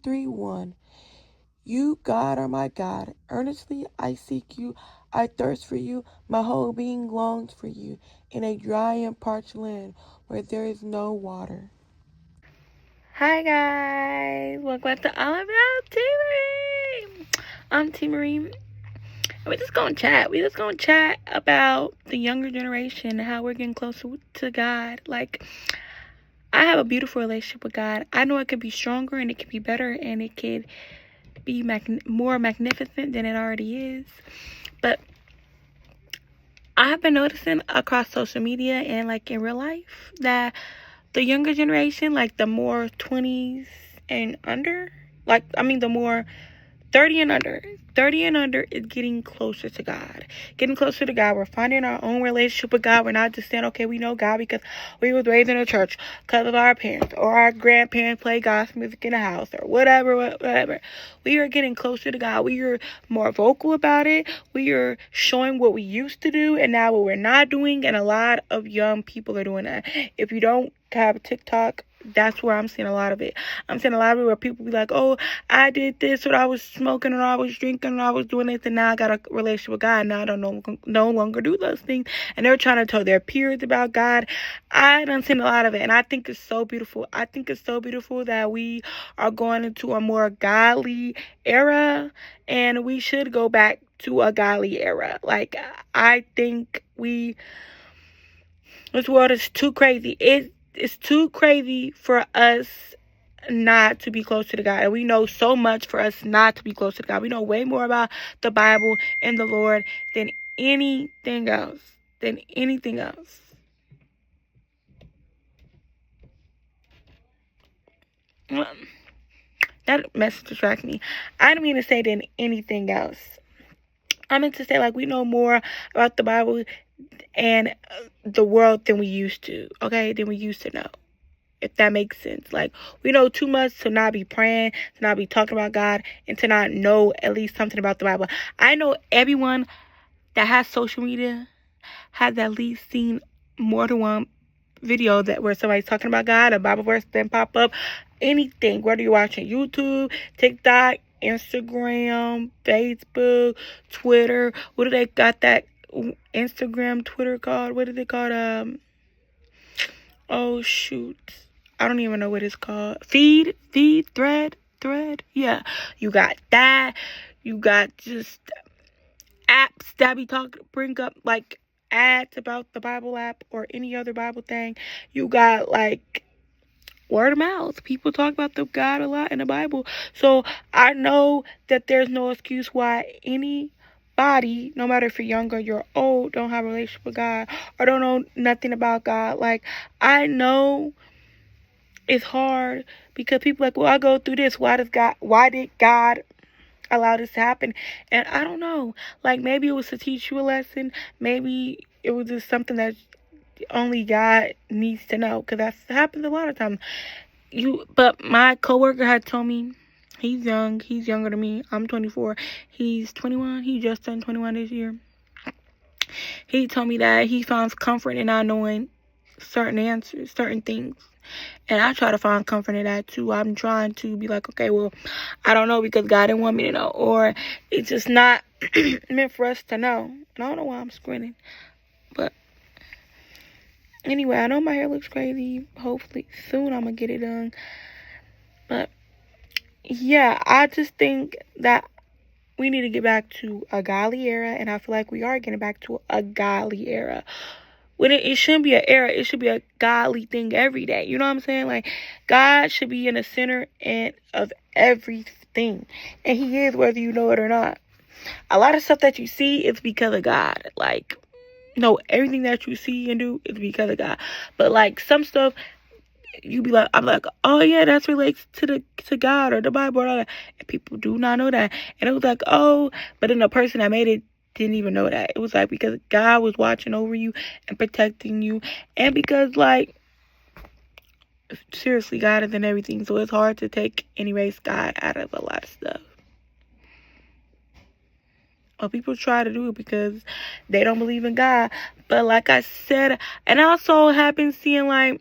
3, 1. You, God, are my God. Earnestly I seek you. I thirst for you. My whole being longs for you in a dry and parched land where there is no water. Hi guys, welcome back to All About T Marie. I'm T Marie. We're just gonna chat. We're just gonna chat about the younger generation and how we're getting closer to God. Like, I have a beautiful relationship with God. I know it could be stronger and it could be better and it could be more magnificent than it already is. But I have been noticing across social media and like in real life that the younger generation, like the more 20s and under, the more 30 and under is getting closer to God. Getting closer to God. We're finding our own relationship with God. We're not just saying, okay, we know God because we was raised in a church, because of our parents or our grandparents play gospel music in the house or whatever. We are getting closer to God. We are more vocal about it. We are showing what we used to do and now what we're not doing. And a lot of young people are doing that. If you don't have TikTok, that's where I'm seeing a lot of it. I'm seeing a lot of it where people be like, oh, I did this, or I was smoking, or I was drinking, or I was doing this, and now I got a relationship with God. Now I don't no longer do those things. And they're trying to tell their peers about God. I done seen a lot of it, and I think it's so beautiful. I think it's so beautiful that we are going into a more godly era, and we should go back to a godly era. Like, I think this world is too crazy. It's too crazy for us not to be close to the God. And we know so much for us not to be close to the God. We know way more about the Bible and the Lord than anything else. That message distracted me. I didn't mean to say than anything else. I meant to say, like, we know more about the Bible and the world than we used to, okay? Than we used to know. If that makes sense. Like, we know too much to not be praying, to not be talking about God, and to not know at least something about the Bible. I know everyone that has social media has at least seen more than one video that where somebody's talking about God, a Bible verse then pop up. Anything, whether you're watching YouTube, TikTok, Instagram, Facebook, Twitter. What do they got that Instagram, Twitter called? What is it called? Oh shoot, I don't even know what it's called. Feed, thread. Yeah, you got that. You got just apps that bring up like ads about the Bible app or any other Bible thing. You got like word of mouth. People talk about the God a lot in the Bible. So I know that there's no excuse why anybody, no matter if you're young or you're old, don't have a relationship with God or don't know nothing about God. Like, I know it's hard because people like, well, I go through this. Why did God allow this to happen? And I don't know. Like, maybe it was to teach you a lesson. Maybe it was just something that only God needs to know, because that happens a lot of times. But my coworker had told me, he's young. He's younger than me. I'm 24. He's 21. He just turned 21 this year. He told me that he finds comfort in not knowing certain answers, certain things. And I try to find comfort in that too. I'm trying to be like, okay, well, I don't know because God didn't want me to know. Or it's just not meant for us to know. And I don't know why I'm squinting. But anyway, I know my hair looks crazy. Hopefully soon I'm going to get it done. But yeah, I just think that we need to get back to a godly era. And I feel like we are getting back to a godly era. When it shouldn't be an era, it should be a godly thing every day. You know what I'm saying? Like, God should be in the center of everything. And he is, whether you know it or not. A lot of stuff that you see is because of God. Like, no, everything that you see and do is because of God. But like some stuff, I'm like, oh yeah, that's relates to God or the Bible or all that. And people do not know that. And it was like, oh, but then the person that made it didn't even know that. It was like because God was watching over you and protecting you, and because like seriously, God is in everything, so it's hard to take and erase God out of a lot of stuff. Or people try to do it because they don't believe in God. But like I said, and I also have been seeing like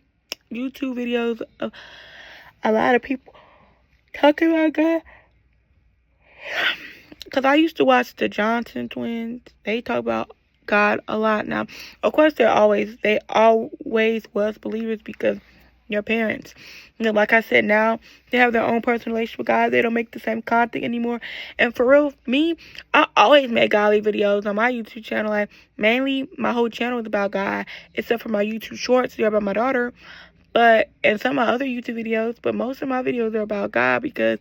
YouTube videos of a lot of people talking about God. Because I used to watch the Johnson twins. They talk about God a lot now. Of course, they always was believers because their parents. You know, like I said, now they have their own personal relationship with God. They don't make the same content anymore. And for real, me, I always make godly videos on my YouTube channel. Like, mainly, my whole channel is about God, except for my YouTube shorts. They're about my daughter. And some of my other YouTube videos. But most of my videos are about God because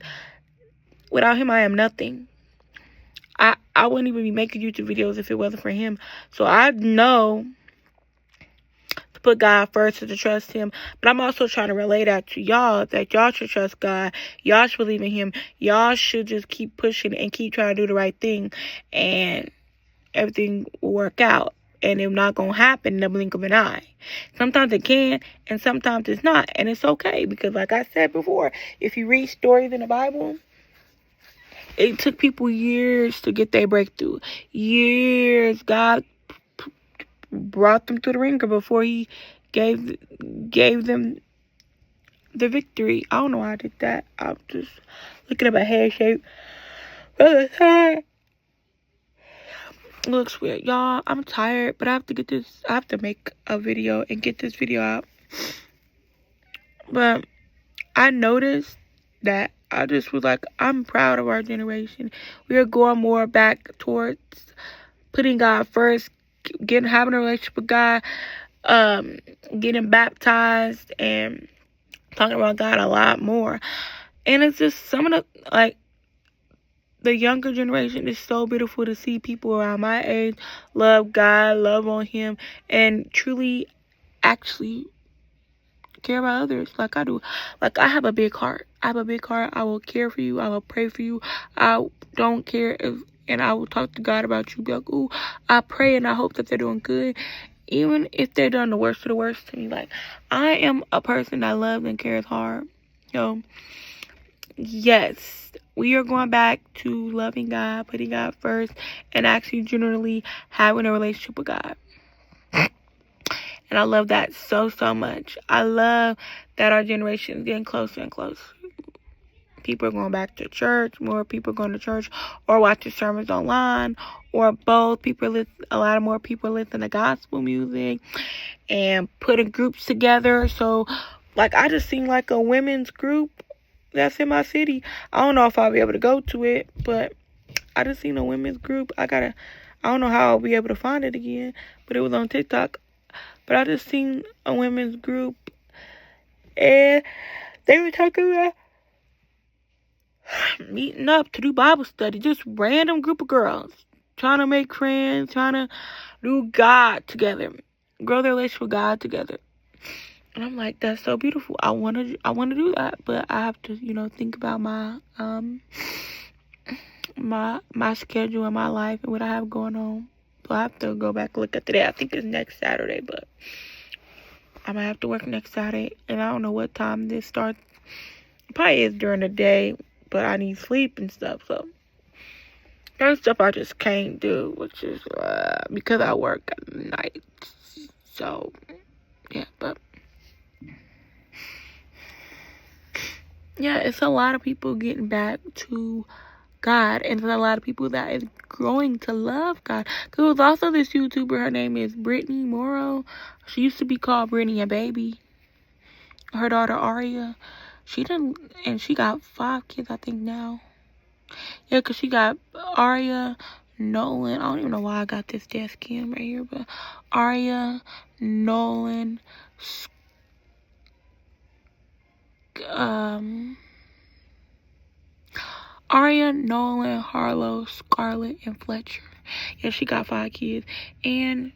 without Him, I am nothing. I wouldn't even be making YouTube videos if it wasn't for Him. So I know to put God first and to trust Him. But I'm also trying to relay that to y'all, that y'all should trust God. Y'all should believe in Him. Y'all should just keep pushing and keep trying to do the right thing. And everything will work out. And it's not going to happen in the blink of an eye. Sometimes it can, and sometimes it's not. And it's okay. Because like I said before, if you read stories in the Bible, it took people years to get their breakthrough. Years. God brought them to the ringer before He gave them the victory. I don't know why I did that. I'm just looking at my head shape. It looks weird. Y'all, I'm tired, but I have to make a video and get this video out. But I noticed that I just was like, I'm proud of our generation. We are going more back towards putting God first, having a relationship with God, getting baptized, and talking about God a lot more. And it's just some of the younger generation is so beautiful to see people around my age love God, love on Him, and truly actually care about others like I do. Like, I have a big heart. I will care for you. I will pray for you. I don't care and I will talk to God about you. Be like, ooh, I pray and I hope that they're doing good. Even if they're done the worst of the worst to me. Like, I am a person that loves and cares hard. So, yes, we are going back to loving God, putting God first, and actually generally having a relationship with God. And I love that so, so much. I love that our generation is getting closer and closer. People are going back to church. More people are going to church or watching sermons online or both. A lot more people listen to gospel music and putting groups together. So, like, I just seen like a women's group that's in my city. I don't know if I'll be able to go to it, but I just seen a women's group. I don't know how I'll be able to find it again, but it was on TikTok. But I just seen a women's group, and they were talking about meeting up to do Bible study. Just random group of girls trying to make friends, trying to do God together, grow their relationship with God together. And I'm like, that's so beautiful. I want to do that, but I have to, think about my my schedule and my life and what I have going on. So I have to go back and look at today. I think it's next Saturday, but I'm gonna have to work next Saturday, and I don't know what time this starts. It probably is during the day, but I need sleep and stuff. So there's stuff I just can't do, which is because I work at night. So yeah, but yeah, it's a lot of people getting back to God, and there's a lot of people that is growing to love God. There was also this YouTuber, her name is Brittany Morrow. She used to be called Brittany and Baby. Her daughter Aria, she got 5 kids, I think, now. Yeah, because she got Aria, Nolan. I don't even know why I got this desk cam right here, but Aria, Nolan, Aria, Nolan, Harlow, Scarlett, and Fletcher. Yeah, she got 5 kids. And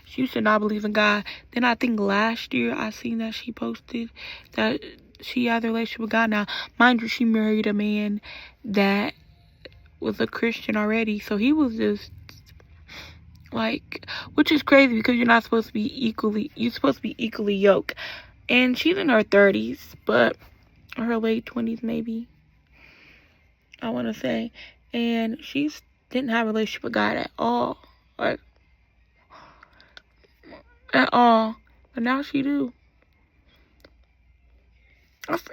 she used to not believe in God. Then I think last year I seen that she posted that she had a relationship with God now. Mind you, she married a man that was a Christian already. So he was just like, which is crazy because you're supposed to be equally yoked. And she's in her 30s, but her late 20s maybe, I want to say. And she didn't have a relationship with God at all. Like, at all. But now she do.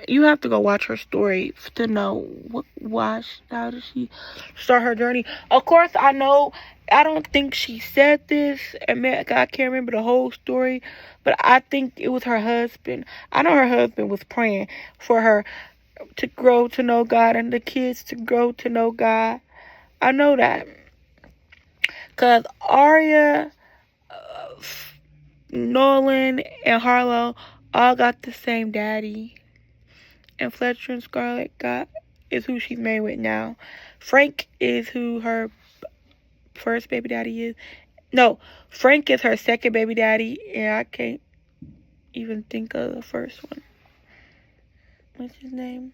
You have to go watch her story to know how did she start her journey. Of course, I know. I don't think she said this, and I can't remember the whole story, but I think it was her husband. I know her husband was praying for her to grow to know God and the kids to grow to know God. I know that. Because Arya, Nolan, and Harlow all got the same daddy. And Fletcher and Scarlett is who she's married with now. Frank is who her first baby daddy is. No, Frank is her second baby daddy, and I can't even think of the first one. What's his name?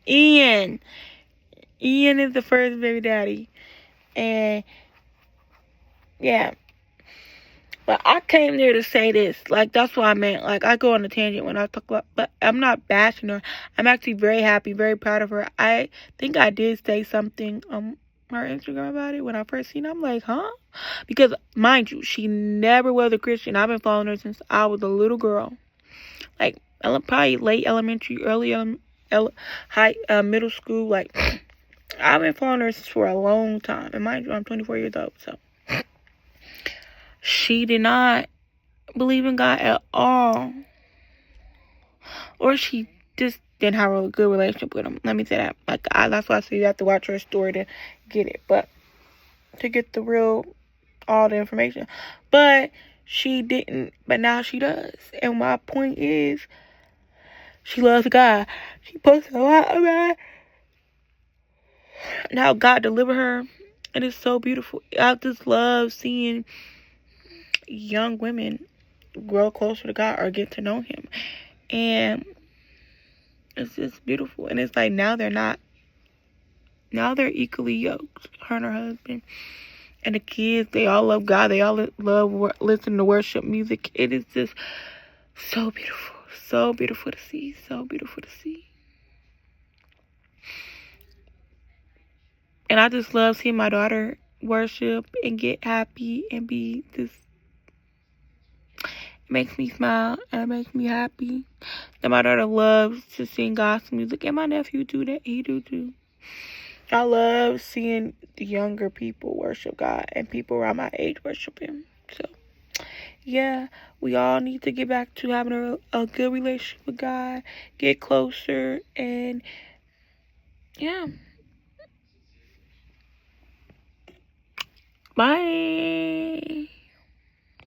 Ian. Ian is the first baby daddy. And yeah. But I came there to say this. Like, that's what I meant. Like, I go on a tangent when I talk about, but I'm not bashing her. I'm actually very happy, very proud of her. I think I did say something on her Instagram about it when I first seen her. I'm like, huh? Because, mind you, she never was a Christian. I've been following her since I was a little girl. Like, probably late elementary, middle school. Like, I've been following her for a long time. And mind you, I'm 24 years old, so. She did not believe in God at all. Or she just didn't have a good relationship with him. Let me say that. Like, that's why I say you have to watch her story to get it. But to get all the information. But she didn't. But now she does. And my point is, she loves God. She posts a lot about how God delivered her. And it's so beautiful. I just love seeing young women grow closer to God or get to know Him. And it's just beautiful. And it's like now they're equally yoked, her and her husband. And the kids, they all love God. They all love listening to worship music. It is just so beautiful. So beautiful to see. So beautiful to see. And I just love seeing my daughter worship and get happy and be just. It makes me smile and it makes me happy. And my daughter loves to sing gospel music. And my nephew do that. He do too. I love seeing the younger people worship God and people around my age worship Him. So, yeah, we all need to get back to having a good relationship with God, get closer, and yeah. Bye.